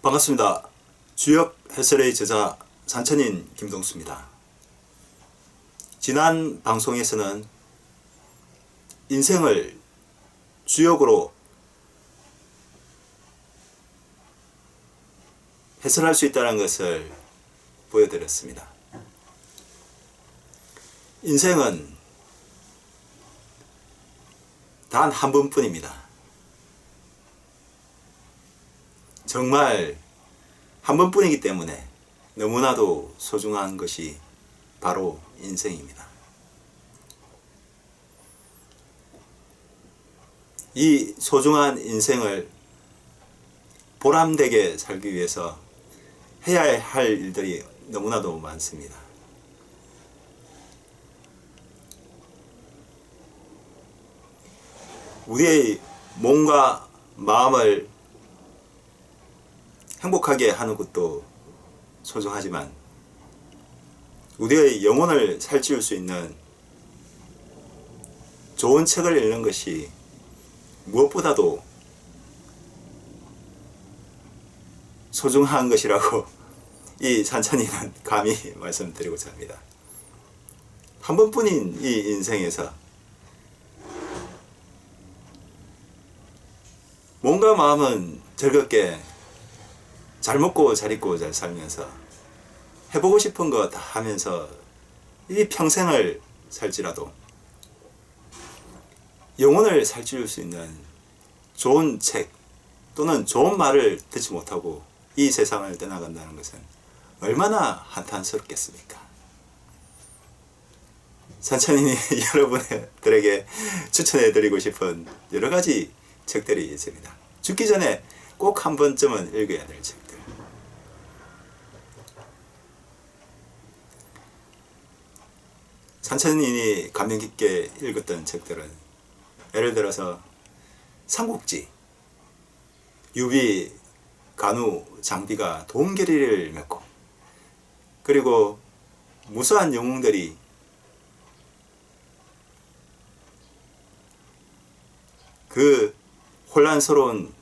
반갑습니다. 주역 해설의 저자 산천인 김동수입니다. 지난 방송에서는 인생을 주역으로 해설할 수 있다는 것을 보여드렸습니다. 인생은 단 한 번뿐입니다. 정말 한 번뿐이기 때문에 너무나도 소중한 것이 바로 인생입니다. 이 소중한 인생을 보람되게 살기 위해서 해야 할 일들이 너무나도 많습니다. 우리의 몸과 마음을 행복하게 하는 것도 소중하지만 우리의 영혼을 살찌울 수 있는 좋은 책을 읽는 것이 무엇보다도 소중한 것이라고 이 산천이는 감히 말씀드리고자 합니다. 한 번뿐인 이 인생에서 몸과 마음은 즐겁게 잘 먹고 잘 입고 잘 살면서 해보고 싶은 거 다 하면서 이 평생을 살지라도 영혼을 살찌울 수 있는 좋은 책 또는 좋은 말을 듣지 못하고 이 세상을 떠나간다는 것은 얼마나 한탄스럽겠습니까? 산천인이 여러분들에게 추천해드리고 싶은 여러 가지 책들이 있습니다. 죽기 전에 꼭 한 번쯤은 읽어야 될 책들. 산천인이 감명 깊게 읽었던 책들은 예를 들어서 삼국지, 유비, 간우, 장비가 도움결의를 맺고 그리고 무수한 영웅들이 그 혼란스러운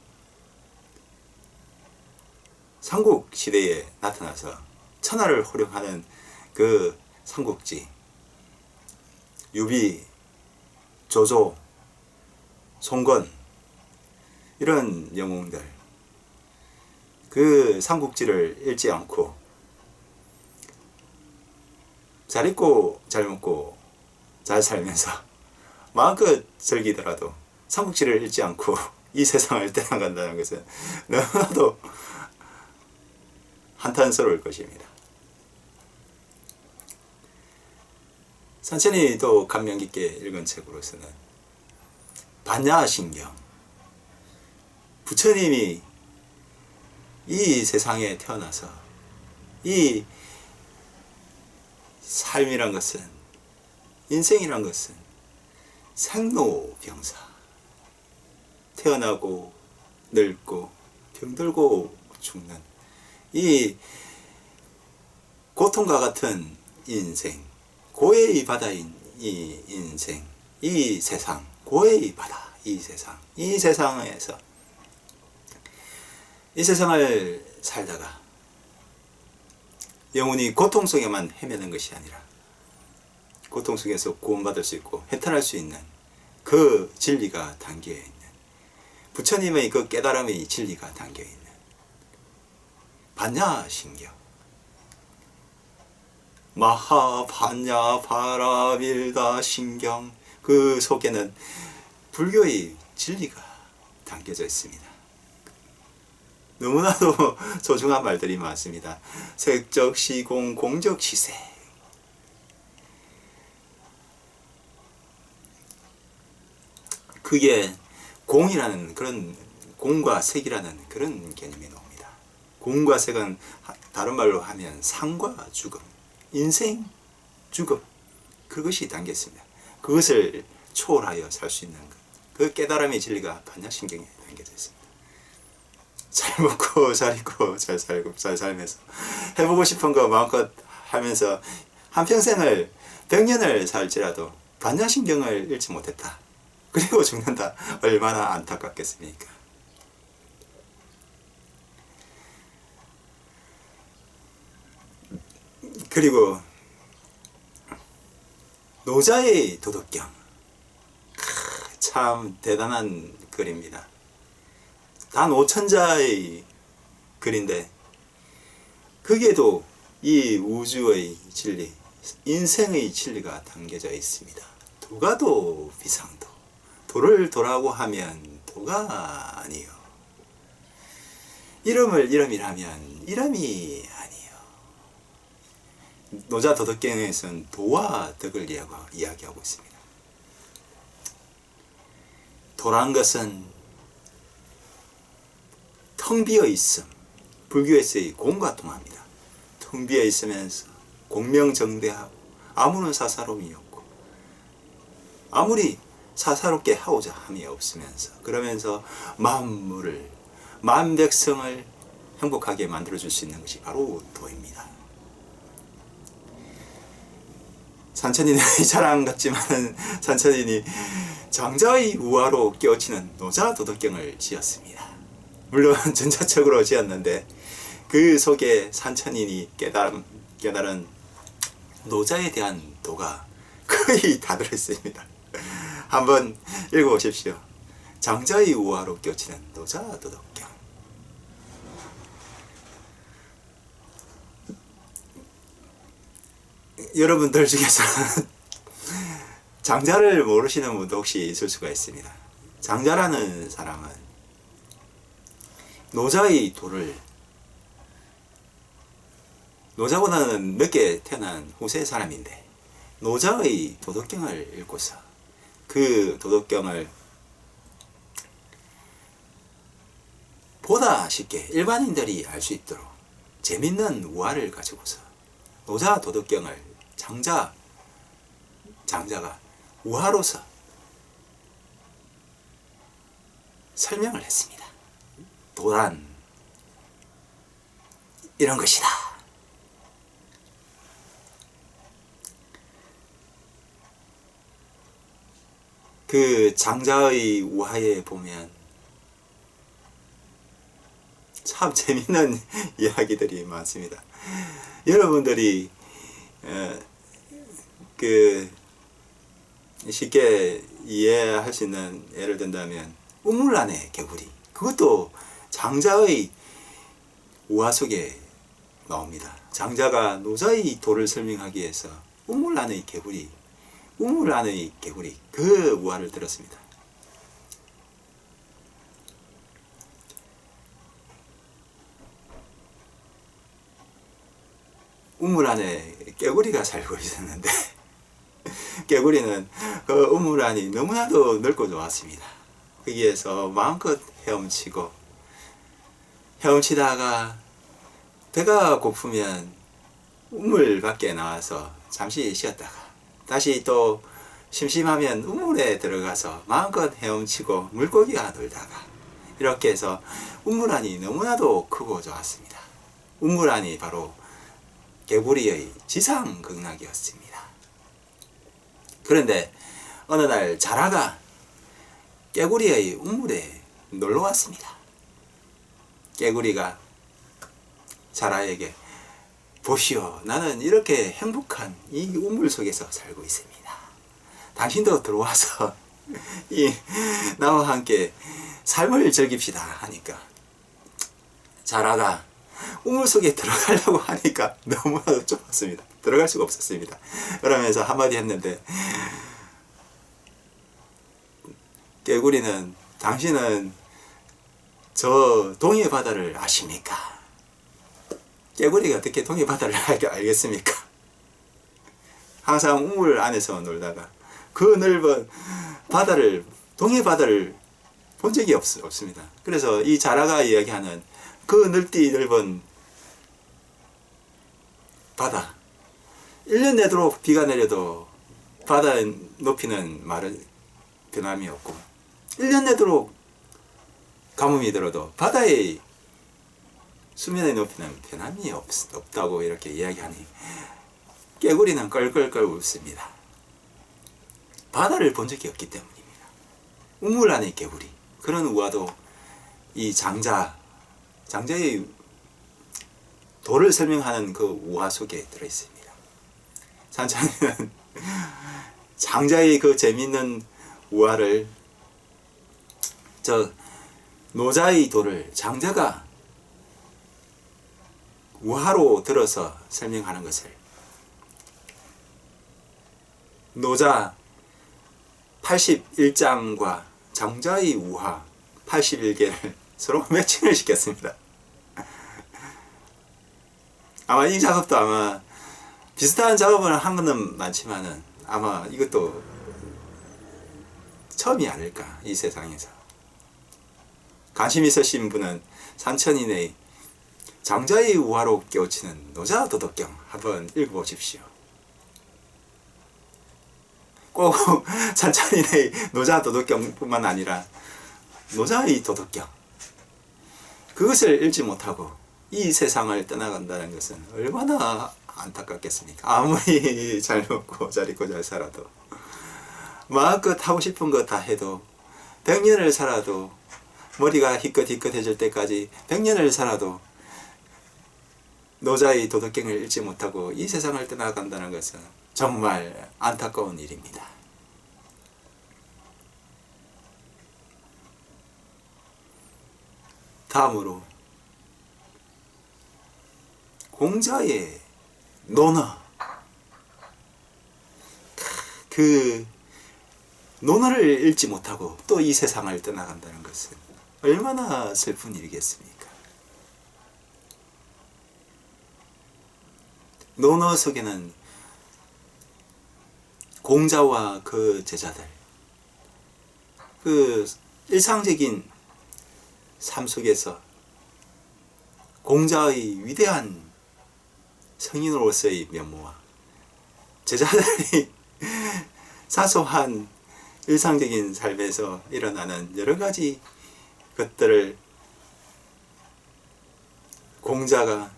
삼국시대에 나타나서 천하를 호령하는 그 삼국지, 유비, 조조, 송건 이런 영웅들 그 삼국지를 읽지 않고 잘 입고 잘 먹고 잘 살면서 마음껏 즐기더라도 삼국지를 읽지 않고 이 세상을 떠나간다는 것은 너무나도 한탄스러울 것입니다. 산천이 또 감명 깊게 읽은 책으로서는 반야신경, 부처님이 이 세상에 태어나서 이 삶이란 것은, 인생이란 것은 생로병사, 태어나고 늙고 병들고 죽는 이 고통과 같은 인생, 고해의 바다인 이 인생, 이 세상, 고해의 바다, 이 세상, 이 세상에서 이 세상을 살다가 영혼이 고통 속에만 헤매는 것이 아니라 고통 속에서 구원받을 수 있고 해탈할 수 있는 그 진리가 담겨있는 부처님의 그 깨달음의 진리가 담겨있는 반야신경, 마하반야 바라밀다 신경, 그 속에는 불교의 진리가 담겨져 있습니다. 너무나도 소중한 말들이 많습니다. 색적 시공, 공적 시세. 그게 공이라는 그런, 공과 색이라는 그런 개념이 나옵니다. 공과 색은 다른 말로 하면 삶과 죽음, 인생, 죽음, 그것이 담겨 있습니다. 그것을 초월하여 살 수 있는 것, 그 깨달음의 진리가 반야신경에 담겨져 있습니다. 잘 먹고 잘 입고 잘 살고 잘 살면서 해보고 싶은 거 마음껏 하면서 한평생을 100년을 살지라도 반야신경을 잃지 못했다, 그리고 죽는다, 얼마나 안타깝겠습니까? 그리고 노자의 도덕경, 참 대단한 글입니다. 단 5천자의 글인데 거기에도 이 우주의 진리, 인생의 진리가 담겨져 있습니다. 도가도 비상도, 도를 도라고 하면 도가 아니요, 이름을 이름이라면 이름이 아니요. 노자 도덕경에서는 도와 덕을 이야기하고 있습니다. 도란 것은 텅 비어 있음, 불교에서의 공과 통합니다. 텅 비어 있으면서 공명정대하고 아무런 사사로움이 없고 아무리 사사롭게 하고자 함이 없으면서, 그러면서 만물을, 만백성을 행복하게 만들어줄 수 있는 것이 바로 도입니다. 산천인의 자랑 같지만 산천인이 장자의 우화로 깨우치는 노자 도덕경을 지었습니다. 물론 전자적으로 지었는데 그 속에 산천인이 깨달은 노자에 대한 도가 거의 다 들어있습니다. 한번 읽어보십시오. 장자의 우화로 깨우치는 노자 도덕경. 여러분들 중에서는 장자를 모르시는 분도 혹시 있을 수가 있습니다. 장자라는 사람은 노자의 도를, 노자보다는 늦게 태어난 후세 사람인데 노자의 도덕경을 읽고서 그 도덕경을 보다 쉽게 일반인들이 알 수 있도록 재밌는 우화를 가지고서 노자 도덕경을 장자가 우화로서 설명을 했습니다. 도란 이런 것이다. 그 장자의 우화에 보면 참 재밌는 이야기들이 많습니다. 여러분들이 쉽게 이해할 수 있는 예를 든다면 우물 안의 개구리, 그것도 장자의 우화 속에 나옵니다. 장자가 노자의 도를 설명하기 위해서 우물 안의 개구리 그 우화를 들었습니다. 우물 안에 깨구리가 살고 있었는데 깨구리는 그 우물 안이 너무나도 넓고 좋았습니다. 거기에서 마음껏 헤엄치다가 배가 고프면 우물 밖에 나와서 잠시 쉬었다가 다시 또 심심하면 우물에 들어가서 마음껏 헤엄치고 물고기와 놀다가, 이렇게 해서 우물 안이 너무나도 크고 좋았습니다. 우물 안이 바로 개구리의 지상극락이었습니다. 그런데 어느 날 자라가 깨구리의 우물에 놀러 왔습니다. 깨구리가 자라에게 보시오, 나는 이렇게 행복한 이 우물 속에서 살고 있습니다. 당신도 들어와서 나와 함께 삶을 즐깁시다 하니까 자라가 우물 속에 들어가려고 하니까 너무나도 좁았습니다. 들어갈 수가 없었습니다. 그러면서 한마디 했는데 깨구리는, 당신은 저 동해 바다를 아십니까? 깨구리가 어떻게 동해 바다를 알겠습니까? 항상 우물 안에서 놀다가 그 넓은 바다를, 동해 바다를 본 적이 없습니다. 그래서 이 자라가 이야기하는 그 넓은 바다, 1년 내도록 비가 내려도 바다의 높이는 변함이 없고 1년 내도록 가뭄이 들어도 바다의 수면의 높이는 변함이 없다고 이렇게 이야기하니 깨구리는 껄껄껄 웃습니다. 바다를 본 적이 없기 때문입니다. 우물 안의 개구리, 그런 우화도 이 장자의 도를 설명하는 그 우화 속에 들어있습니다. 찬찬이는 장자의 그 재미있는 우화를 저 노자의 도를 장자가 우화로 들어서 설명하는 것을 노자 81장과 장자의 우화 81개를 서로 매칭을 시켰습니다. 아마 이 작업도 아마 비슷한 작업을 한 것은 많지만은 아마 이것도 처음이 아닐까, 이 세상에서. 관심 있으신 분은 산천인의 장자의 우화로 깨우치는 노자 도덕경 한번 읽어보십시오. 꼭 산천인의 노자 도덕경뿐만 아니라 노자의 도덕경, 그것을 읽지 못하고 이 세상을 떠나간다는 것은 얼마나 안타깝겠습니까? 아무리 잘 먹고 잘 입고 잘 살아도, 마음껏 하고 싶은 거 다 해도, 100년을 살아도, 머리가 희끗희끗해질 때까지 100년을 살아도 노자의 도덕경을 읽지 못하고 이 세상을 떠나간다는 것은 정말 안타까운 일입니다. 다음으로 공자의 논어, 그 논어를 읽지 못하고 또 이 세상을 떠나간다는 것은 얼마나 슬픈 일이겠습니까? 논어 속에는 공자와 그 제자들, 그 일상적인 삶 속에서 공자의 위대한 성인으로서의 면모와 제자들이 사소한 일상적인 삶에서 일어나는 여러 가지 것들을 공자가,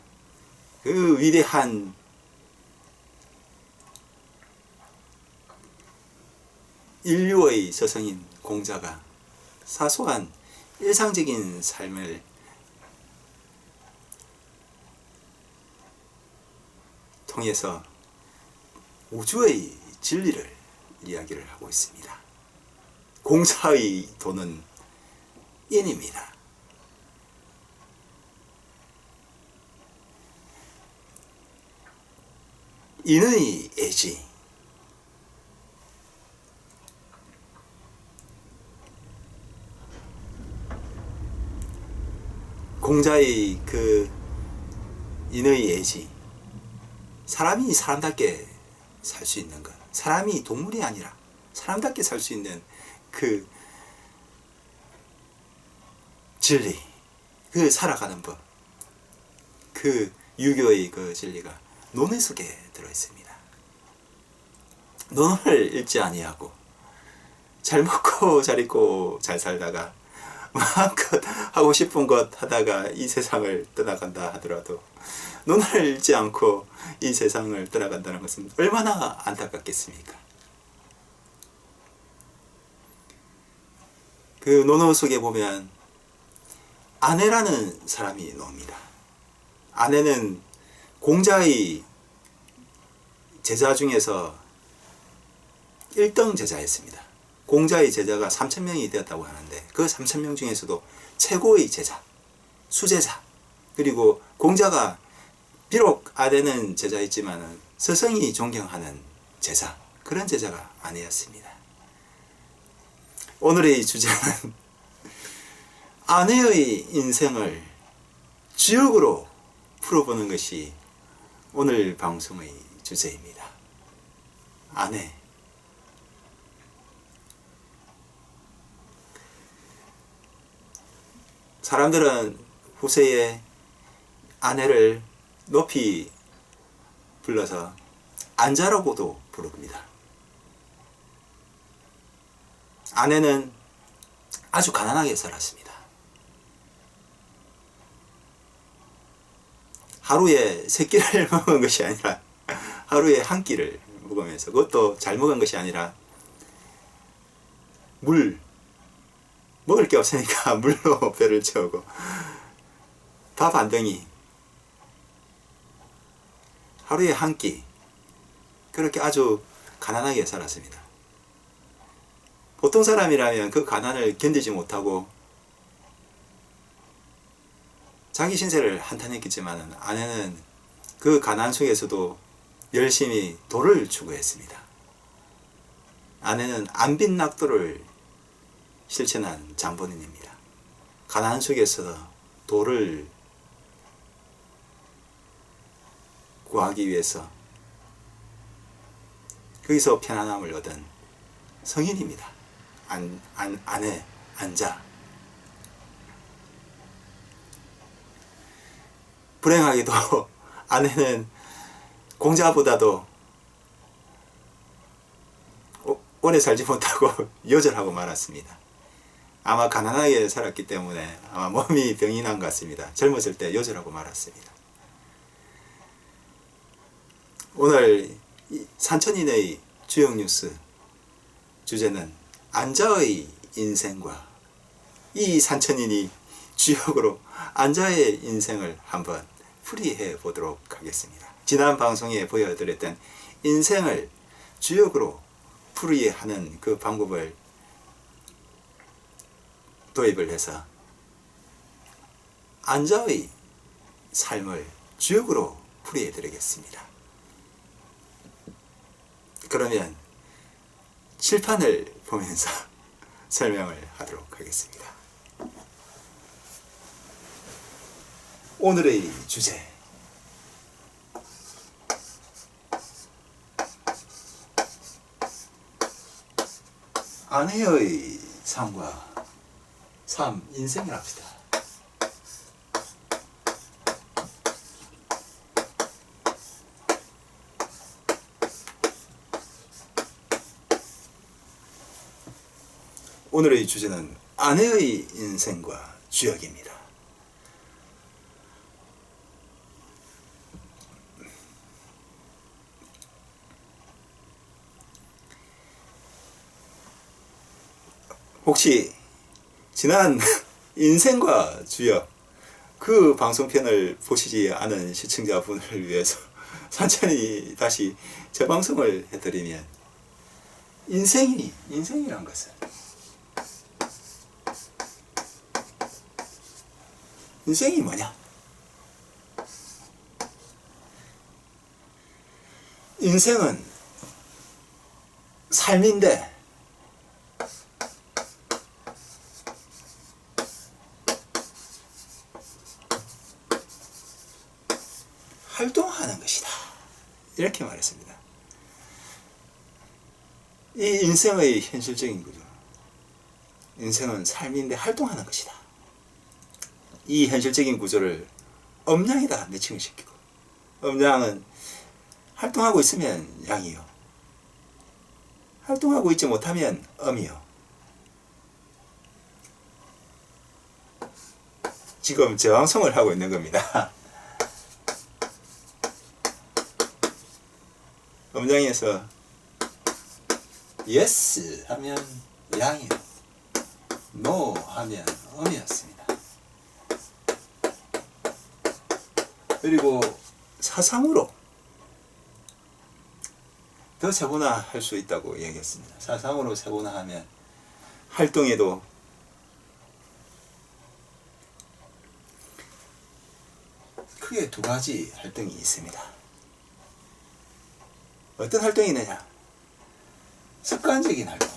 그 위대한 인류의 서성인 공자가 사소한 일상적인 삶을 통해서 우주의 진리를 이야기를 하고 있습니다. 공자의 도는 인입니다. 인의 애지, 공자의 그 인의 애지, 사람이 사람답게 살 수 있는 것, 사람이 동물이 아니라 사람답게 살 수 있는 그 진리, 그 살아가는 법, 그 유교의 그 진리가 논어 속에 들어있습니다. 논어를 읽지 아니하고 잘 먹고 잘 입고 잘 살다가 마음껏 하고 싶은 것 하다가 이 세상을 떠나간다 하더라도 논어를 읽지 않고 이 세상을 떠나간다는 것은 얼마나 안타깝겠습니까? 그 논어 속에 보면 아내라는 사람이 나옵니다. 아내는 공자의 제자 중에서 1등 제자였습니다. 공자의 제자가 3,000명이 되었다고 하는데 그 3,000명 중에서도 최고의 제자, 수제자, 그리고 공자가 비록 아내는 제자였지만 스승이 존경하는 제자, 그런 제자가 아니었습니다. 오늘의 주제는 아내의 인생을 지옥으로 풀어보는 것이 오늘 방송의 주제입니다. 아내. 사람들은 후세에 아내를 높이 불러서 안자라고도 부릅니다. 아내는 아주 가난하게 살았습니다. 하루에 3끼를 먹은 것이 아니라 하루에 1끼를 먹으면서, 그것도 잘 먹은 것이 아니라 물, 먹을 게 없으니까 물로 배를 채우고 밥 한 덩이, 하루에 1끼, 그렇게 아주 가난하게 살았습니다. 보통 사람이라면 그 가난을 견디지 못하고 자기 신세를 한탄했겠지만 아내는 그 가난 속에서도 열심히 도를 추구했습니다. 아내는 안빈낙도를 실천한 장본인입니다. 가난 속에서 도를 구하기 위해서 거기서 편안함을 얻은 성인입니다. 아내 안자. 불행하게도 아내는 공자보다도 오래 살지 못하고 요절하고 말았습니다. 아마 가난하게 살았기 때문에 아마 몸이 병이 난 것 같습니다. 젊었을 때 요절하고 말았습니다. 오늘 산천인의 주요 뉴스 주제는 안자의 인생과 이 산천인이 주역으로 안자의 인생을 한번 풀이해 보도록 하겠습니다. 지난 방송에 보여드렸던 인생을 주역으로 풀이하는 그 방법을 도입을 해서 안자의 삶을 주역으로 풀이해 드리겠습니다. 그러면 칠판을 보면서 설명을 하도록 하겠습니다. 오늘의 주제, 아내의 삶과 삶, 인생을 합시다. 오늘의 주제는 아내의 인생과 주역입니다. 혹시 지난 인생과 주역 그 방송편을 보시지 않은 시청자분을 위해서 산천히 다시 재방송을 해드리면, 인생이란 것은 인생이 뭐냐? 인생은 삶인데 활동하는 것이다. 이렇게 말했습니다. 이 인생의 현실적인 구조, 인생은 삶인데 활동하는 것이다. 이 현실적인 구조를 음양에다 매칭을 시키고, 음양은 활동하고 있으면 양이요, 활동하고 있지 못하면 음이요. 지금 재방송을 하고 있는 겁니다. 음양에서 yes 하면 양이요, no 하면 음이었습니다. 그리고 사상으로 더 세분화할 수 있다고 얘기했습니다. 사상으로 세분화하면 활동에도 크게 두 가지 활동이 있습니다. 어떤 활동이 있느냐? 습관적인 활동,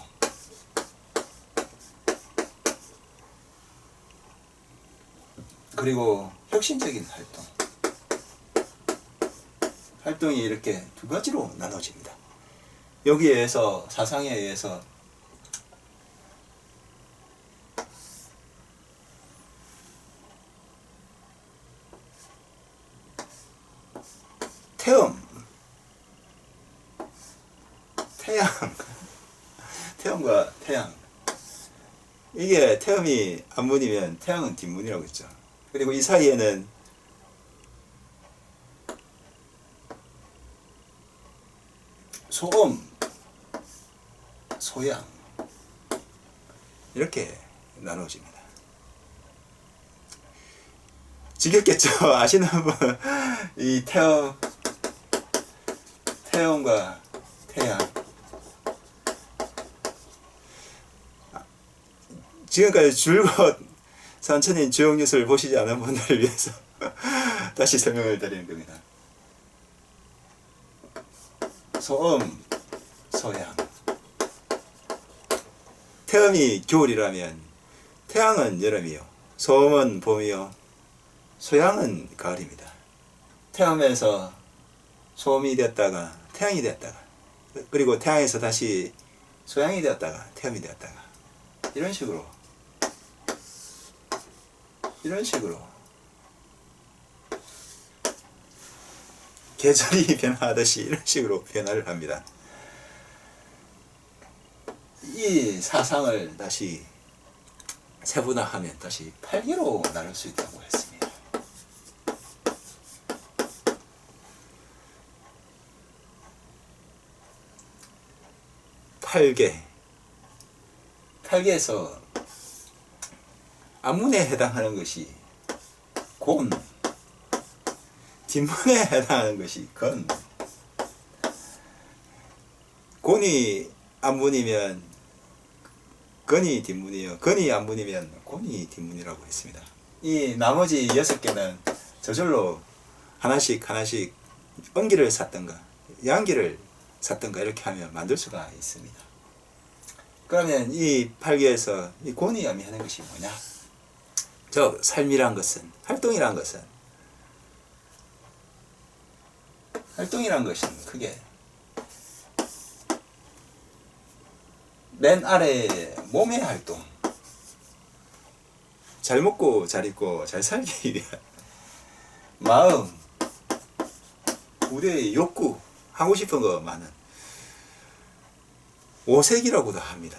그리고 혁신적인 활동. 활동이 이렇게 두 가지로 나눠집니다. 여기에 의해서, 사상에 의해서 태음과 태양, 이게 태음이 앞문이면 태양은 뒷문이라고 했죠. 그리고 이 사이에는 소음, 소양, 이렇게 나눠집니다. 지겹겠죠? 아시는 분, 이 태음과 태양. 지금까지 줄곧 산천인 주역 뉴스를 보시지 않은 분들을 위해서 다시 설명을 드리는 겁니다. 소음, 소양. 태음이 겨울이라면 태양은 여름이요, 소음은 봄이요, 소양은 가을입니다. 태음에서 소음이 되었다가 태양이 되었다가, 그리고 태양에서 다시 소양이 되었다가 태음이 되었다가, 이런 식으로 계절이 변화하듯이 이런 식으로 변화를 합니다. 이 사상을 다시 세분화하면 다시 8개로 나눌 수 있다고 했습니다. 팔 개에서 앞문에 해당하는 것이 곤, 뒷문에 해당하는 것이 건. 곤이 앞문이면 건이 뒷문이요, 건이 앞문이면 곤이 뒷문이라고 했습니다. 이 나머지 6개는 저절로 하나씩 음기를 샀던가 양기를 샀던가 이렇게 하면 만들 수가 있습니다. 그러면 이 8개에서 이 곤이 의미하는 것이 뭐냐? 저 삶이란 것은, 활동이란 것은 크게 맨 아래 몸의 활동, 잘 먹고 잘 입고 잘 살기 위한 마음, 우리의 욕구, 하고 싶은 거 많은 오색이라고도 합니다.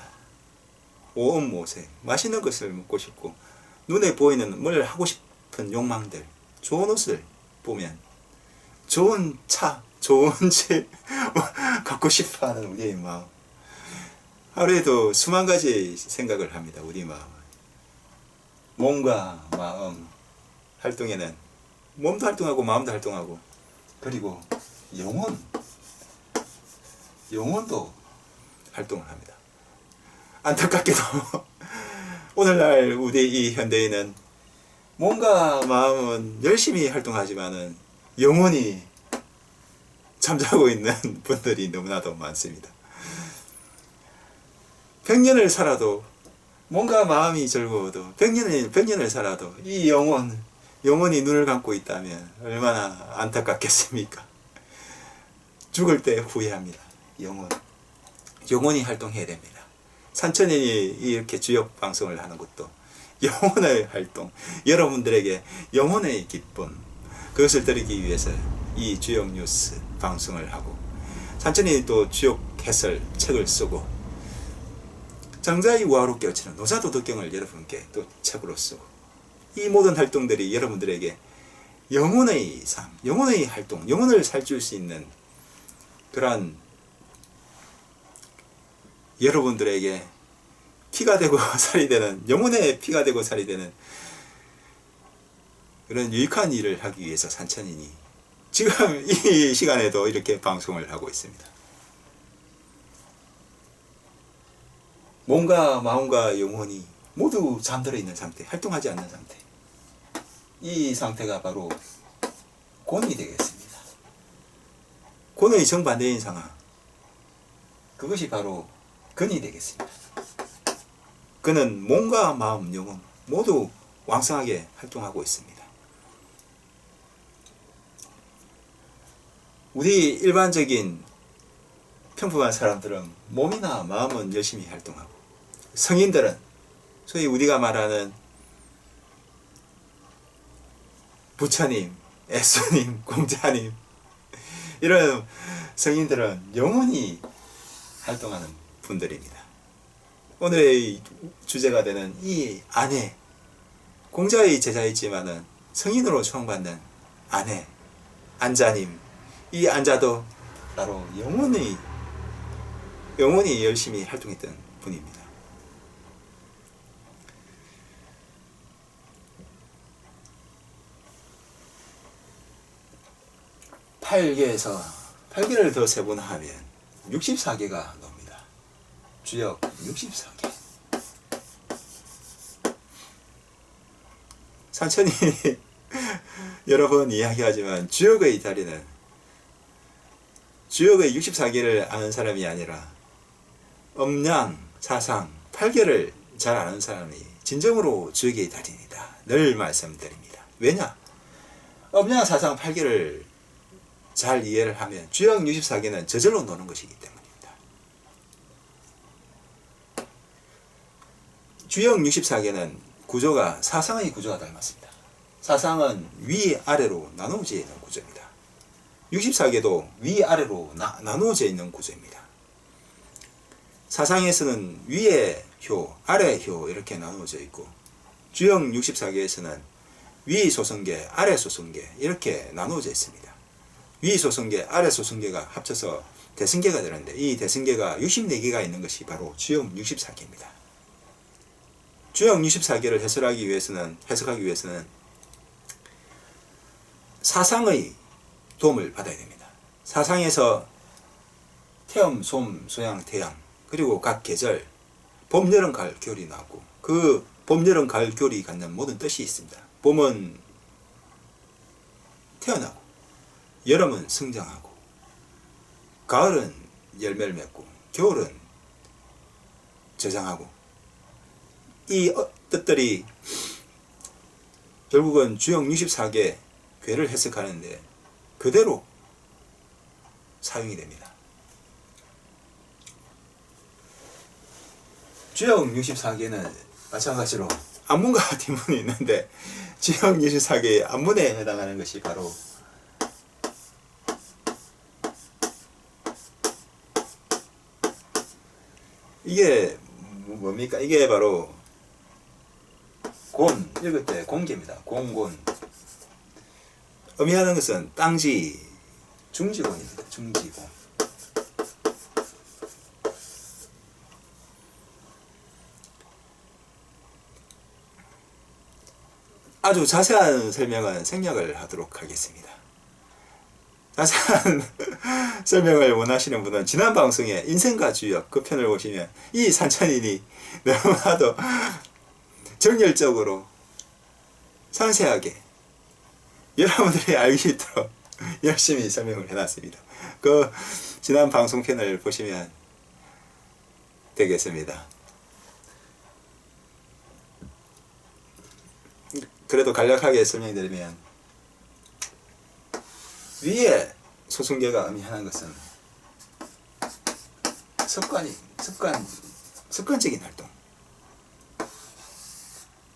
오음오색, 맛있는 것을 먹고 싶고 눈에 보이는 뭘 하고 싶은 욕망들, 좋은 옷을 보면 좋은 차, 좋은 집 갖고 싶어하는 우리의 마음, 하루에도 수만 가지 생각을 합니다. 우리 마음은. 몸과 마음 활동에는 몸도 활동하고 마음도 활동하고, 그리고 영혼도 활동을 합니다. 안타깝게도 오늘날 우리 이 현대인은 몸과 마음은 열심히 활동하지만은 영혼이 잠자고 있는 분들이 너무나도 많습니다. 100년을 살아도, 몸과 마음이 즐거워도 100년을 살아도 이 영혼이 눈을 감고 있다면 얼마나 안타깝겠습니까? 죽을 때 후회합니다. 영혼이 활동해야 됩니다. 산천인이 이렇게 주역 방송을 하는 것도 영혼의 활동, 여러분들에게 영혼의 기쁨, 그것을 드리기 위해서 이 주역 뉴스 방송을 하고, 산천인이 또 주역 해설 책을 쓰고, 장자의 우화로 깨우치는 노사도덕경을 여러분께 또 책으로 쓰고, 이 모든 활동들이 여러분들에게 영혼의 삶, 영혼의 활동, 영혼을 살줄 수 있는 그러한 여러분들에게 피가 되고 살이 되는, 영혼의 피가 되고 살이 되는 그런 유익한 일을 하기 위해서 산천인이 지금 이 시간에도 이렇게 방송을 하고 있습니다. 몸과 마음과 영혼이 모두 잠들어 있는 상태, 활동하지 않는 상태, 이 상태가 바로 곤이 되겠습니다. 곤의 정반대인 상황, 그것이 바로 건이 되겠습니다. 그는 몸과 마음, 영혼 모두 왕성하게 활동하고 있습니다. 우리 일반적인 평범한 사람들은 몸이나 마음은 열심히 활동하고, 성인들은 소위 우리가 말하는 부처님, 애수님, 공자님, 이런 성인들은 영혼이 활동하는 분들입니다. 오늘의 주제가 되는 이 아내, 공자의 제자이지만은 성인으로 추앙받는 아내, 안자님, 이 안자도 바로 영혼이 열심히 활동했던 분입니다. 팔개에서 8개를 더 세분화하면 64개가 나옵니다. 주역 64개. 산천이 여러 번 이야기하지만 주역의 다리는 주역의 64개를 아는 사람이 아니라 음양, 사상, 8개를 잘 아는 사람이 진정으로 주역의 달인이다. 늘 말씀드립니다. 왜냐? 음양, 사상, 8개를 잘 이해를 하면 주역 64개는 저절로 노는 것이기 때문입니다. 주역 64개는 구조가 사상의 구조와 닮았습니다. 사상은 위아래로 나누어져 있는 구조입니다. 64개도 위아래로 나누어져 있는 구조입니다. 사상에서는 위에 효, 아래 효 이렇게 나누어져 있고 주역 64개에서는 위 소성계, 아래 소성계 이렇게 나누어져 있습니다. 위 소성계, 아래 소성계가 합쳐서 대승계가 되는데 이 대승계가 64개가 있는 것이 바로 주역 64개입니다. 주역 64개를 해석하기 위해서는 사상의 도움을 받아야 됩니다. 사상에서 태음, 솜, 소양, 태양 그리고 각 계절 봄, 여름, 가을, 겨울이 나오고 그 봄, 여름, 가을, 겨울이 갖는 모든 뜻이 있습니다. 봄은 태어나고 여름은 성장하고 가을은 열매를 맺고 겨울은 저장하고 이 뜻들이 결국은 주역 64개 괴를 해석하는데 그대로 사용이 됩니다. 주역 64개는 마찬가지로 안문과 뒷문이 있는데 주역 64개의 안문에 해당하는 것이 바로 이게 뭡니까? 이게 바로 곤, 읽을 때 곤계입니다. 곤곤. 의미하는 것은 땅지, 중지곤입니다. 중지곤. 아주 자세한 설명은 생략을 하도록 하겠습니다. 자세한 설명을 원하시는 분은 지난 방송에 인생과 주역 그 편을 보시면 이 산천인이 너무나도 정열적으로 상세하게 여러분들이 알기 쉽도록 열심히 설명을 해놨습니다. 그 지난 방송편을 보시면 되겠습니다. 그래도 간략하게 설명드리면 위에 소승계가 의미하는 것은 습관적인 활동,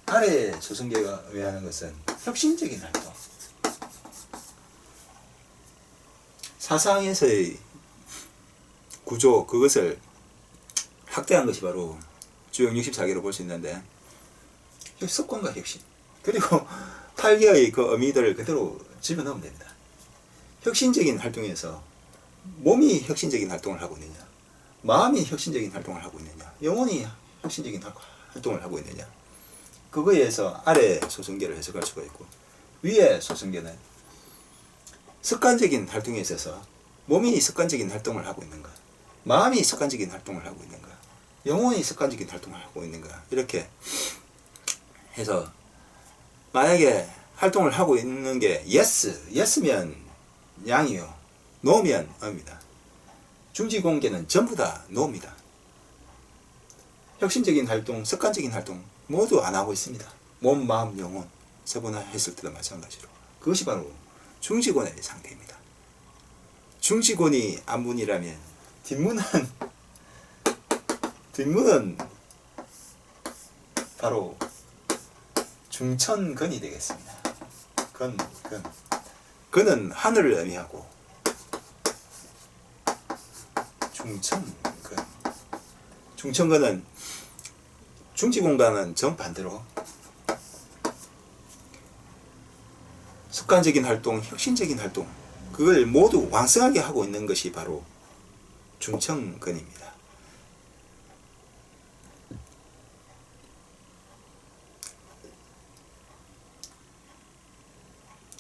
아래 소승계가 의미하는 것은 혁신적인 활동, 사상에서의 구조 그것을 확대한 것이 바로 주역 64개로 볼 수 있는데 습관과 혁신 그리고 8개의 그 의미들을 그대로 집어넣으면 됩니다. 혁신적인 활동에서 몸이 혁신적인 활동을 하고 있느냐, 마음이 혁신적인 활동을 하고 있느냐, 영혼이 혁신적인 활동을 하고 있느냐, 그거에 의해서 아래 소승계를 해석할 수가 있고 위에 소승계는 습관적인 활동에 있어서 몸이 습관적인 활동을 하고 있는가, 마음이 습관적인 활동을 하고 있는가, 영혼이 습관적인 활동을 하고 있는가 이렇게 해서 만약에 활동을 하고 있는 게 yes면 양이요, no면 어입니다. 중지공계는 전부 다 no입니다. 혁신적인 활동, 습관적인 활동 모두 안 하고 있습니다. 몸, 마음, 영혼 세분화했을 때도 마찬가지로 그것이 바로 중지곤의 상태입니다. 중지곤이 안문이라면 뒷문은 바로 중천근이 되겠습니다. 근은 하늘을 의미하고 중천근은 중지공과는 정반대로 습관적인 활동, 혁신적인 활동 그걸 모두 왕성하게 하고 있는 것이 바로 중천근입니다.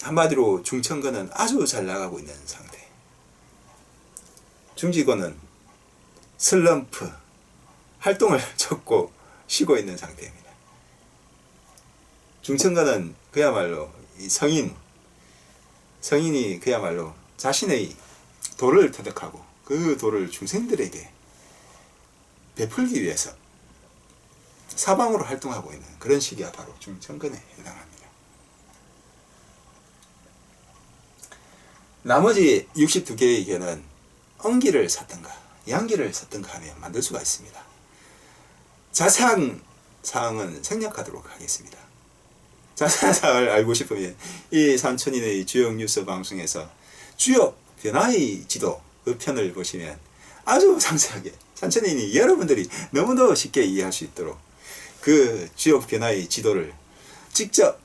한마디로 중천근은 아주 잘 나가고 있는 상태. 중지근은 슬럼프, 활동을 접고 쉬고 있는 상태입니다. 중천가는 그야말로 이 성인이 그야말로 자신의 도를 터득하고 그 도를 중생들에게 베풀기 위해서 사방으로 활동하고 있는 그런 시기가 바로 중천근에 해당합니다. 나머지 62개의 개는 음기를 샀든가 양기를 샀든가 하면 만들 수가 있습니다. 자세한 사항은 생략하도록 하겠습니다. 자세한 사항을 알고 싶으면 이 산천인의 주역 뉴스 방송에서 주역 변화의 지도 그 편을 보시면 아주 상세하게 산천인이 여러분들이 너무도 쉽게 이해할 수 있도록 그 주역 변화의 지도를 직접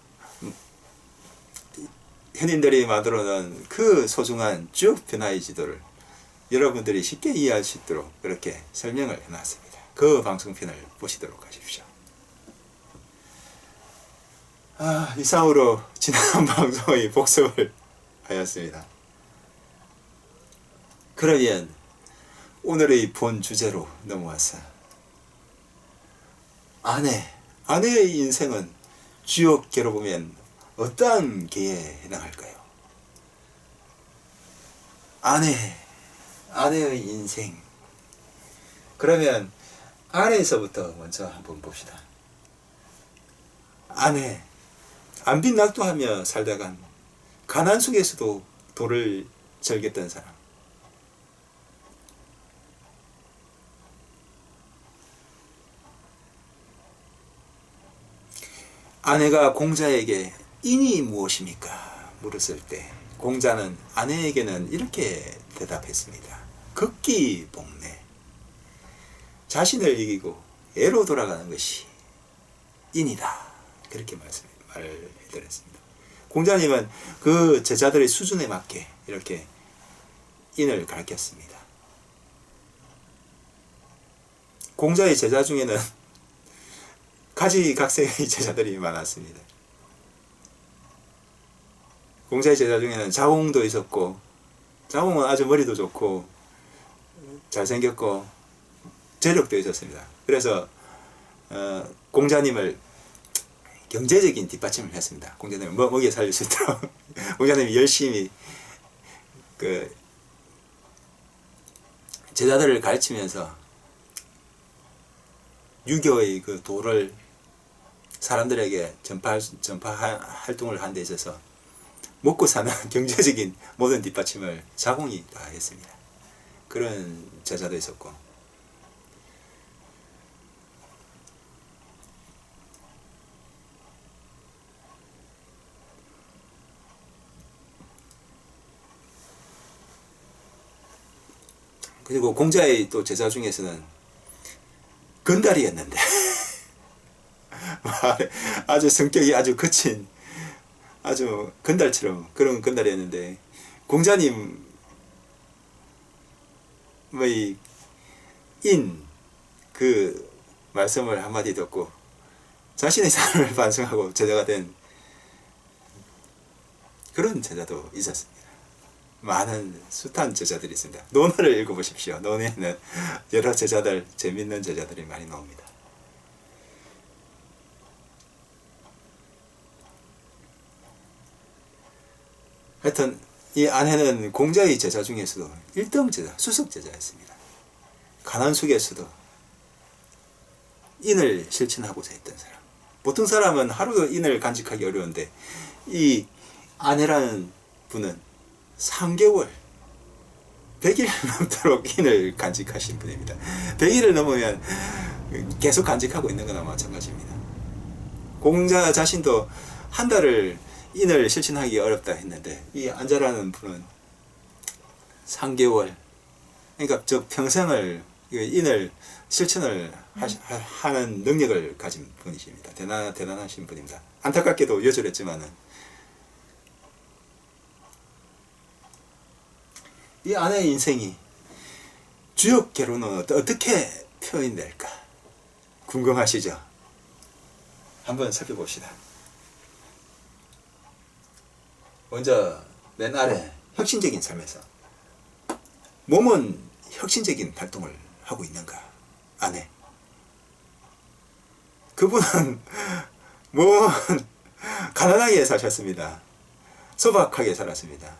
현인들이 만들어 놓은 그 소중한 주역 변화의 지도를 여러분들이 쉽게 이해할 수 있도록 그렇게 설명을 해놨습니다. 그 방송편을 보시도록 하십시오. 이상으로 지난 방송의 복습을 하였습니다. 그러면 오늘의 본 주제로 넘어와서 아내의 인생은 주역계로 보면 어떠한 계에 해당할까요? 아내의 인생. 그러면 아내에서부터 먼저 한번 봅시다. 아내, 안빈낙도하며 살다간 가난 속에서도 도를 절겠던 사람. 아내가 공자에게 인이 무엇입니까? 물었을 때 공자는 아내에게는 이렇게 대답했습니다. 극기복례. 자신을 이기고 애로 돌아가는 것이 인이다. 그렇게 말을 해드렸습니다. 공자님은 그 제자들의 수준에 맞게 이렇게 인을 가르쳤습니다. 공자의 제자 중에는 가지각색의 제자들이 많았습니다. 공자의 제자 중에는 자홍도 있었고, 자홍은 아주 머리도 좋고 잘생겼고 재력도 있었습니다. 그래서 공자님을 경제적인 뒷받침을 했습니다. 공자님을 먹여 살릴 수 있도록 공자님이 열심히 그 제자들을 가르치면서 유교의 그 도를 사람들에게 전파 활동을 하는 데 있어서 먹고 사는 경제적인 모든 뒷받침을 자공이 다 했습니다. 그런 제자도 있었고, 그리고 공자의 또 제자 중에서는 건달이었는데 아주 성격이 아주 거친 아주 건달처럼 그런 건달이었는데 공자님의 그 말씀을 한마디 듣고 자신의 삶을 반성하고 제자가 된 그런 제자도 있었습니다. 많은 숱한 제자들이 있습니다. 논어를 읽어보십시오. 논에는 여러 제자들, 재밌는 제자들이 많이 나옵니다. 하여튼 이 아내는 공자의 제자 중에서도 1등 제자, 수석 제자였습니다. 가난 속에서도 인을 실천하고자 했던 사람. 보통 사람은 하루도 인을 간직하기 어려운데 이 아내라는 분은 3개월 100일 넘도록 인을 간직하신 분입니다. 100일을 넘으면 계속 간직하고 있는 거나 마찬가지입니다. 공자 자신도 한 달을 인을 실천하기 어렵다 했는데 이 안자라는 분은 3개월, 그러니까 저 평생을 인을 실천을 하는 능력을 가진 분이십니다. 대단하신 분입니다. 안타깝게도 여절했지만은 이 아내의 인생이 주역계로는 어떻게 표현될까 궁금하시죠? 한번 살펴봅시다. 먼저 맨 아래 혁신적인 삶에서 몸은 혁신적인 활동을 하고 있는가? 아내. 그분은 뭐 가난하게 사셨습니다. 소박하게 살았습니다.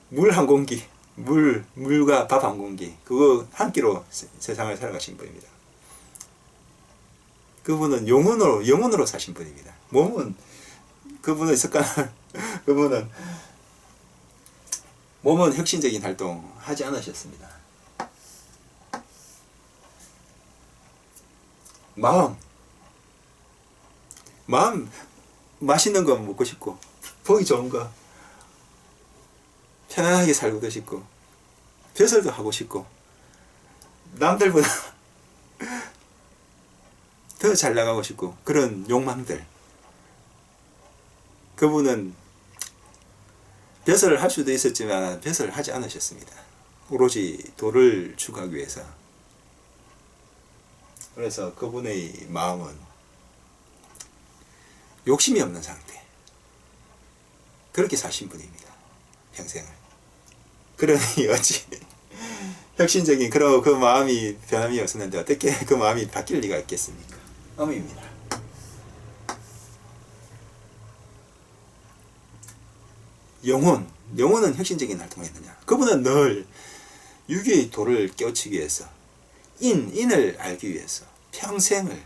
물 한 공기, 물과 밥 한 공기, 그거 한 끼로 세상을 살아가신 분입니다. 그분은 영혼으로 사신 분입니다. 몸은, 그분의 습관, 그분은 몸은 혁신적인 활동 하지 않으셨습니다. 마음, 맛있는 거 먹고 싶고, 보기 좋은 거, 편안하게 살고도 싶고, 배설도 하고 싶고, 남들보다 더 잘 나가고 싶고, 그런 욕망들. 그분은 벼슬을 할 수도 있었지만 벼슬을 하지 않으셨습니다. 오로지 도를 추구하기 위해서. 그래서 그분의 마음은 욕심이 없는 상태. 그렇게 사신 분입니다. 평생을. 그러니 어찌 혁신적인 그 마음이 변함이 없었는데 어떻게 그 마음이 바뀔 리가 있겠습니까? 어미입니다. 영혼은 혁신적인 활동을 했느냐? 그분은 늘 유교의 도를 깨우치기 위해서, 인을 알기 위해서 평생을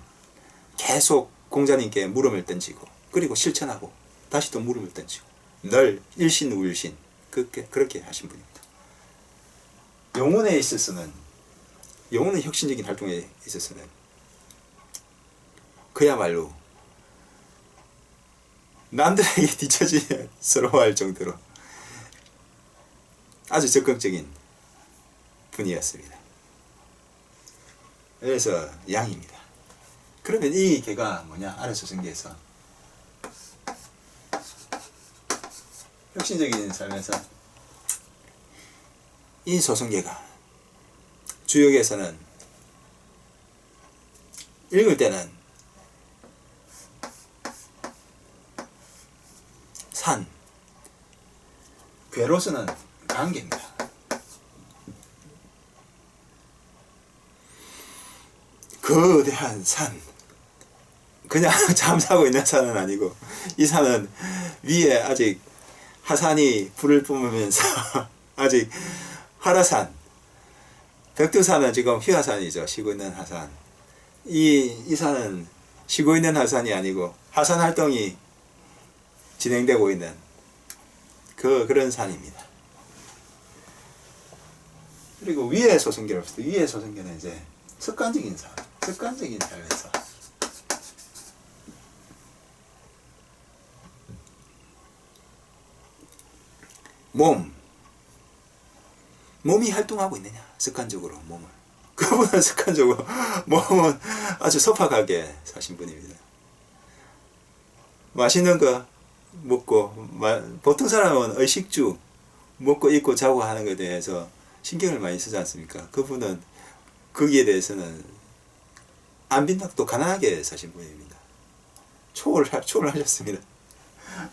계속 공자님께 물음을 던지고, 그리고 실천하고, 다시 또 물음을 던지고, 늘 일신우일신, 그렇게 하신 분입니다. 영혼에 있어서는, 영혼의 혁신적인 활동에 있어서는 그야말로 남들에게 뒤처지면 서러워할 정도로 아주 적극적인 분이었습니다. 그래서 양입니다. 그러면 이 개가 뭐냐? 아래조선계에서 혁신적인 삶에서 이 조선계가 주역에서는 읽을 때는 산, 괴로서는 관계입니다. 거대한 산, 그냥 잠자고 있는 산은 아니고, 이 산은 위에 아직 하산이 불을 뿜으면서 아직 화라산, 벽두산은 지금 휘하산이죠. 쉬고 있는 하산. 이 산은 쉬고 있는 하산이 아니고 하산 활동이 진행되고 있는 그런 산입니다. 그리고 위에 소승계로서, 위에 소승계는 이제 습관적인 삶, 습관적인 삶에서 몸이 활동하고 있느냐? 습관적으로 몸을. 그분은 습관적으로 몸은 아주 소박하게 사신 분입니다. 맛있는 거 먹고, 보통 사람은 의식주 먹고 입고 자고 하는 것에 대해서 신경을 많이 쓰지 않습니까? 그분은 거기에 대해서는 안 빈탁도 가난하게 사신 분입니다. 초월하셨습니다.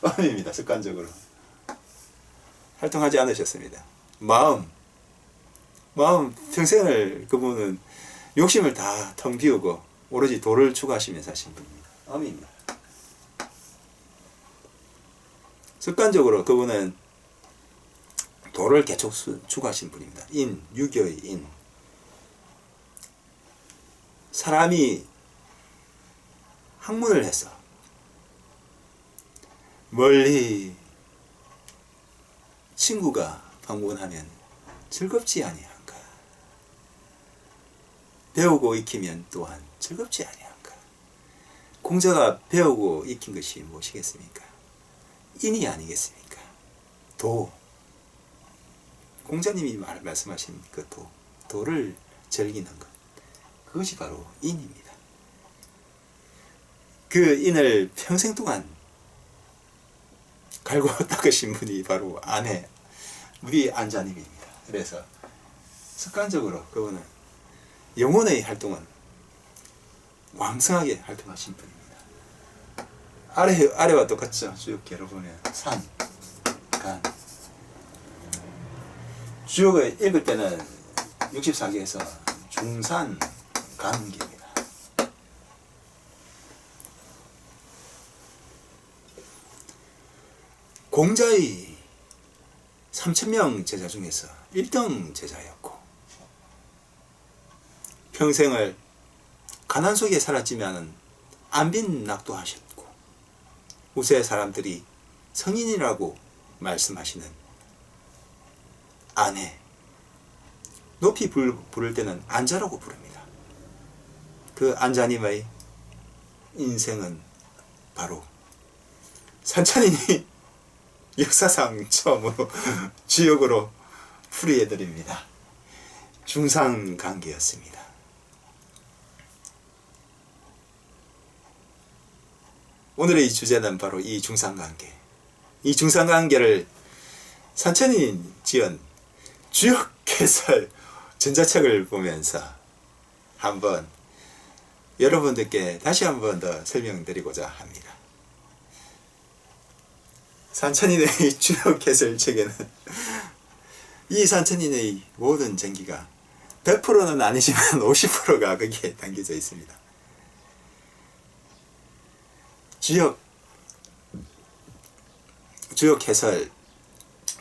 마음입니다. 습관적으로 활동하지 않으셨습니다. 마음 평생을 그분은 욕심을 다 텅 비우고 오로지 도를 추구하시면서 사신 분입니다. 암입니다. 습관적으로 그분은 도를 계속 추구하신 분입니다. 유교의 인. 사람이 학문을 해서 멀리 친구가 방문하면 즐겁지 아니한가? 배우고 익히면 또한 즐겁지 아니한가? 공자가 배우고 익힌 것이 무엇이겠습니까? 인이 아니겠습니까? 도. 공자님이 말씀하신 그 도를 즐기는 것. 그것이 바로 인입니다. 그 인을 평생 동안 갈고 닦으신 분이 바로 아내, 우리 안자님입니다. 그래서 습관적으로 그분은 영혼의 활동은 왕성하게 활동하신 분입니다. 아래와 똑같죠. 쭉 괴로보면 산, 간. 주역을 읽을 때는 64기에서 중산간기입니다. 공자의 3,000명 제자 중에서 1등 제자였고 평생을 가난 속에 살았지만 안빈 낙도하셨고 후세 사람들이 성인이라고 말씀하시는 아내, 높이 부를 때는 안자라고 부릅니다. 그 안자님의 인생은 바로 산천인이 역사상 처음으로 주역으로 풀이해드립니다. 중상관계였습니다. 오늘의 이 주제는 바로 이 중상관계. 이 중상관계를 산천인이 지은 주역해설 전자책을 보면서 한번 여러분들께 다시 한번 더 설명드리고자 합니다. 산천인의 주역해설 책에는 이 산천인의 모든 전기가 100%는 아니지만 50%가 거기에 담겨져 있습니다. 주역 해설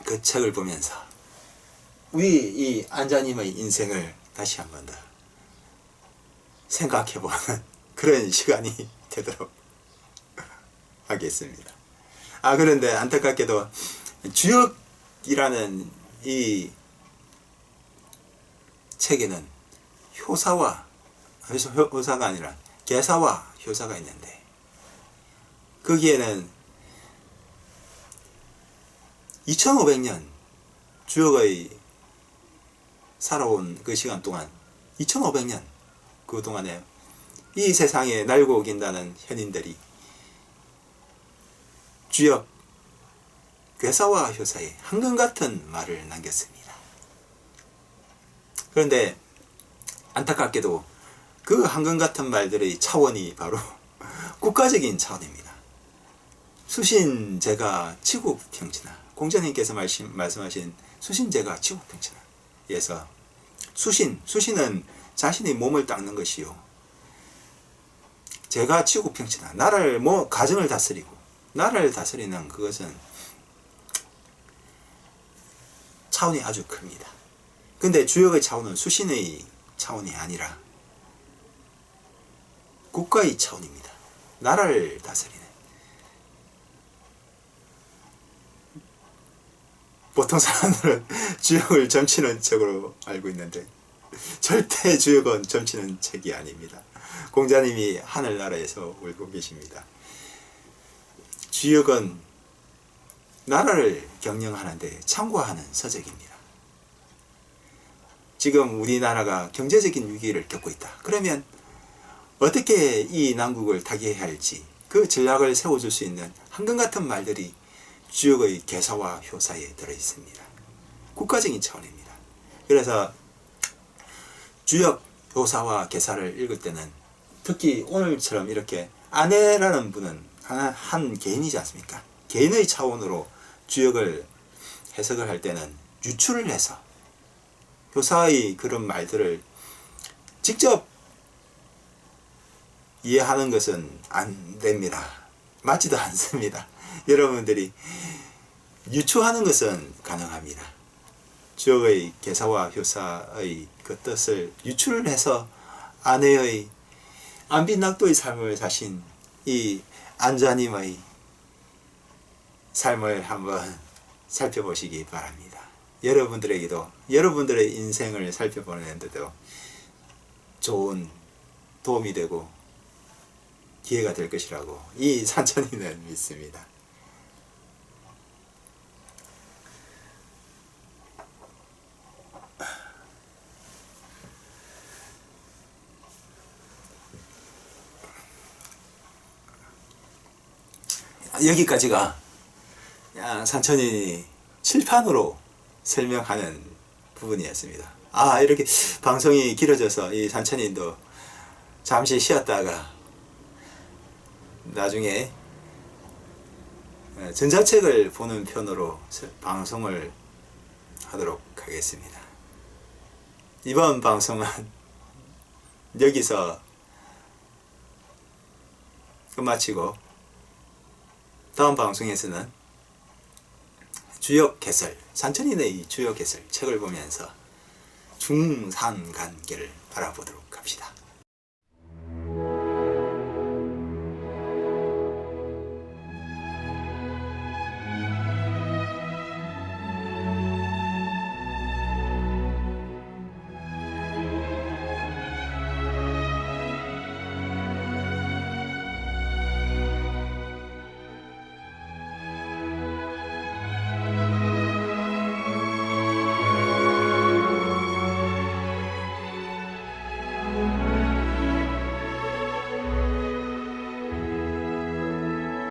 그 책을 보면서 우리 이 안자님의 인생을 다시 한 번 더 생각해보는 그런 시간이 되도록 하겠습니다. 그런데 안타깝게도 주역이라는 이 책에는 효사가 아니라 개사와 효사가 있는데 거기에는 2500년 주역의 살아온 그 시간 동안 2500년 그 동안에 이 세상에 날고 오긴다는 현인들이 주역, 괴사와 효사의 한금같은 말을 남겼습니다. 그런데 안타깝게도 그 한금같은 말들의 차원이 바로 국가적인 차원입니다. 수신제가 치국평천하, 공자님께서 말씀하신 수신제가 치국평천하에서 수신은 자신의 몸을 닦는 것이요, 제가 치국평천하, 나를 가정을 다스리고 나라를 다스리는 그것은 차원이 아주 큽니다. 근데 주역의 차원은 수신의 차원이 아니라 국가의 차원입니다. 나라를 다스리는. 보통 사람들은 주역을 점치는 책으로 알고 있는데 절대 주역은 점치는 책이 아닙니다. 공자님이 하늘나라에서 울고 계십니다. 주역은 나라를 경영하는데 참고하는 서적입니다. 지금 우리나라가 경제적인 위기를 겪고 있다. 그러면 어떻게 이 난국을 타개해야 할지 그 전략을 세워줄 수 있는 한금같은 말들이 주역의 개사와 효사에 들어있습니다. 국가적인 차원입니다. 그래서 주역, 효사와 개사를 읽을 때는 특히 오늘처럼 이렇게 아내라는 분은 한 개인이지 않습니까? 개인의 차원으로 주역을 해석을 할 때는 유출을 해서 효사의 그런 말들을 직접 이해하는 것은 안 됩니다. 맞지도 않습니다. 여러분들이 유추하는 것은 가능합니다. 주역의 개사와 효사의 그 뜻을 유출을 해서 아내의 안빈낙도의 삶을 사신 이 안자님의 삶을 한번 살펴보시기 바랍니다. 여러분들에게도 여러분들의 인생을 살펴보는데도 좋은 도움이 되고 기회가 될 것이라고 이 산천이는 믿습니다. 여기까지가 산천인이 칠판으로 설명하는 부분이었습니다. 이렇게 방송이 길어져서 이 산천인도 잠시 쉬었다가 나중에 전자책을 보는 편으로 방송을 하도록 하겠습니다. 이번 방송은 여기서 끝마치고 다음 방송에서는 주역 개설, 산천인의 주역 개설 책을 보면서 중산관계를 알아보도록 합시다.